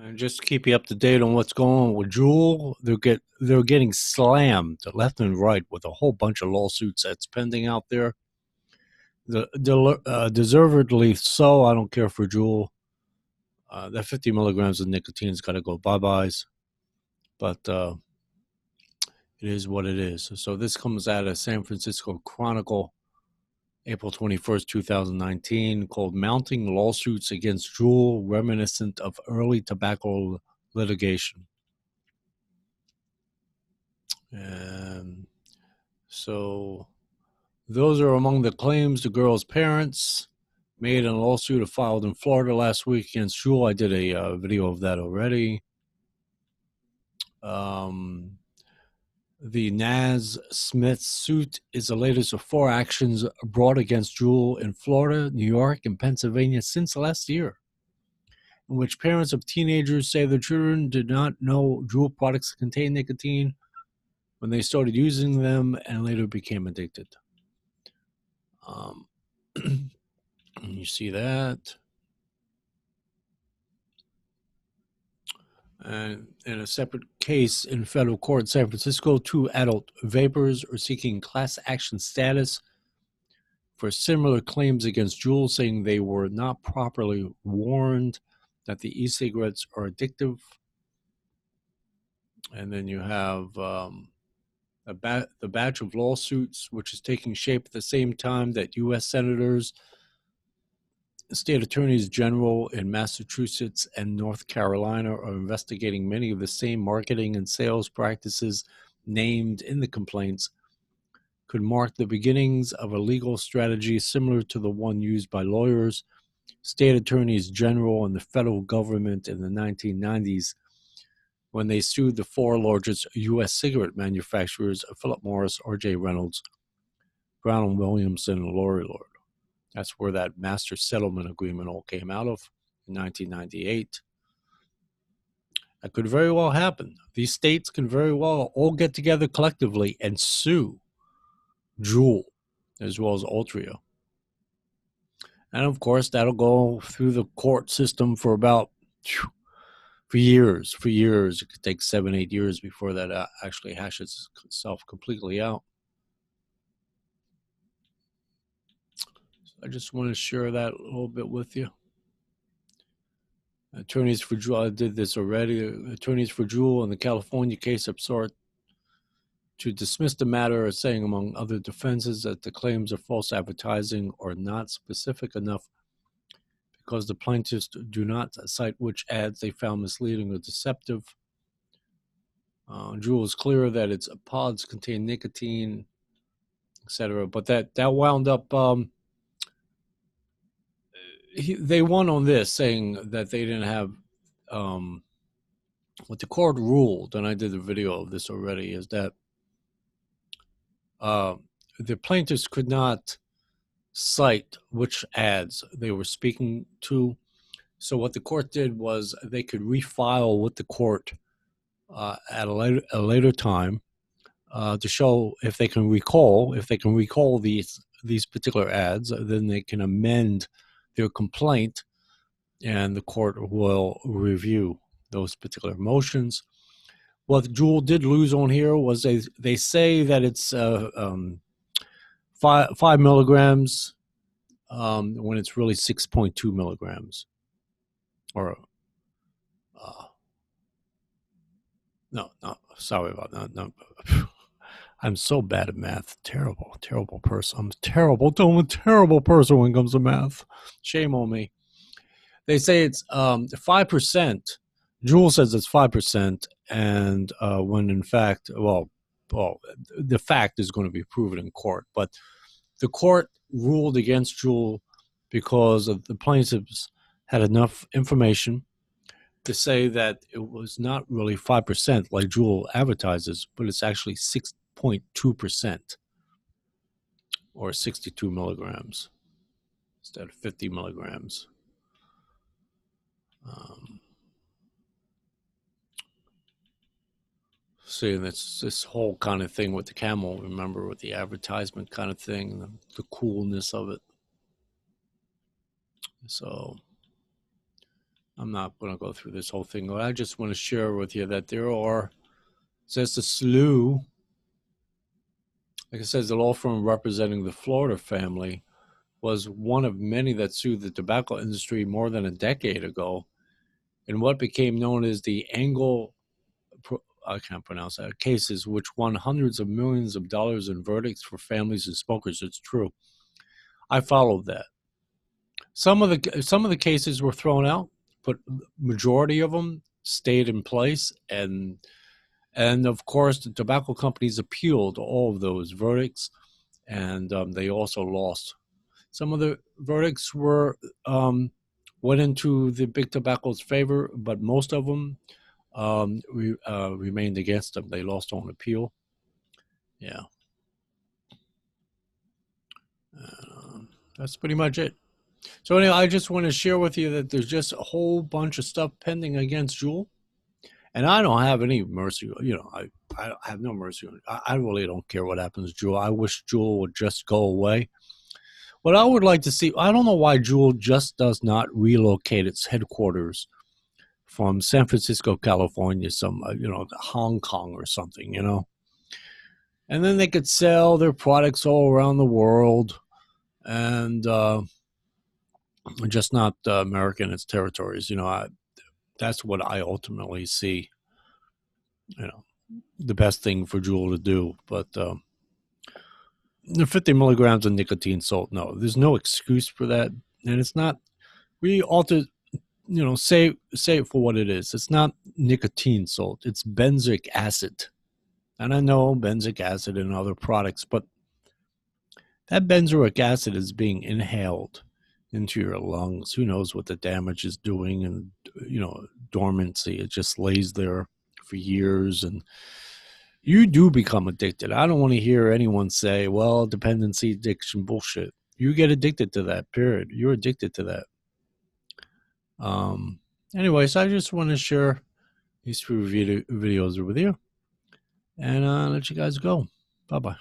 And just to keep you up to date on what's going on with Juul, they're getting slammed left and right with a whole bunch of lawsuits that's pending out there. Deservedly so. I don't care for Juul. That 50 milligrams of nicotine's got to go bye-byes. But it is what it is. So this comes out of San Francisco Chronicle, April 21st, 2019, called Mounting Lawsuits Against Juul, Reminiscent of Early Tobacco Litigation. And so those are among the claims the girl's parents made in a lawsuit filed in Florida last week against Juul. I did a video of that already. The Naz Smith suit is the latest of 4 actions brought against Juul in Florida, New York, and Pennsylvania since last year, in which parents of teenagers say their children did not know Juul products contain nicotine when they started using them and later became addicted. You see that. And in a separate case in federal court in San Francisco, 2 adult vapors are seeking class action status for similar claims against Juul, saying they were not properly warned that the e-cigarettes are addictive. And then you have the batch of lawsuits, which is taking shape at the same time that U.S. senators, state attorneys general in Massachusetts and North Carolina are investigating many of the same marketing and sales practices named in the complaints, could mark the beginnings of a legal strategy similar to the one used by lawyers, state attorneys general, and the federal government in the 1990s when they sued the 4 largest U.S. cigarette manufacturers, Philip Morris, R.J. Reynolds, Brown & Williamson, and Lori Lord. That's where that master settlement agreement all came out of in 1998. That could very well happen. These states can very well all get together collectively and sue Juul as well as Altria. And of course, that'll go through the court system for years. It could take 7-8 years before that actually hashes itself completely out. I just want to share that a little bit with you. Attorneys for Juul, I did this already. Attorneys for Juul in the California case have sought to dismiss the matter, saying, among other defenses, that the claims of false advertising are not specific enough because the plaintiffs do not cite which ads they found misleading or deceptive. Juul is clear that its pods contain nicotine, etc. But that wound up... they won on this, saying that they didn't have what the court ruled, and I did a video of this already, is that the plaintiffs could not cite which ads they were speaking to. So what the court did was they could refile with the court at a later time to show if they can recall these particular ads, then they can amend their complaint, and the court will review those particular motions. What Juul did lose on here was they say that it's 5 milligrams when it's really 6.2 milligrams. Or no, sorry about that. No. I'm so bad at math. Terrible person. I'm a terrible person when it comes to math. Shame on me. They say it's 5%. Juul says it's 5%, and when in fact, well, the fact is going to be proven in court. But the court ruled against Juul because of the plaintiffs had enough information to say that it was not really 5% like Juul advertises, but it's actually 6.2% or 62 milligrams instead of 50 milligrams. See, that's this whole kind of thing with the Camel, remember, with the advertisement kind of thing, the coolness of it. So I'm not going to go through this whole thing, but I just want to share with you that there are just a slew. Like I said, the law firm representing the Florida family was one of many that sued the tobacco industry more than a decade ago in what became known as the Angle, I can't pronounce that, cases, which won hundreds of millions of dollars in verdicts for families and smokers. It's true. I followed that. Some of the cases were thrown out, but majority of them stayed in place, and of course the tobacco companies appealed all of those verdicts, and they also lost. Some of the verdicts went into the big tobacco's favor, but most of them remained against them. They lost on appeal. Yeah. That's pretty much it. So anyway, I just want to share with you that there's just a whole bunch of stuff pending against Juul, and I don't have any mercy. I have no mercy. I really don't care what happens to Juul. I wish Juul would just go away. What I would like to see, I don't know why Juul just does not relocate its headquarters from San Francisco, California, Hong Kong or something, and then they could sell their products all around the world, and just not America and its territories. That's what I ultimately see, the best thing for Juul to do. But the 50 milligrams of nicotine salt, no, there's no excuse for that. And it's not, we ought to, say it for what it is. It's not nicotine salt, it's benzoic acid. And I know benzoic acid and other products, but that benzoic acid is being inhaled into your lungs. Who knows what the damage is doing? And, dormancy, it just lays there for years, and you do become addicted. I don't want to hear anyone say, well, dependency, addiction, bullshit. You get addicted to that, period. You're addicted to that. Anyways, I just want to share these few videos with you, and let you guys go. Bye-bye.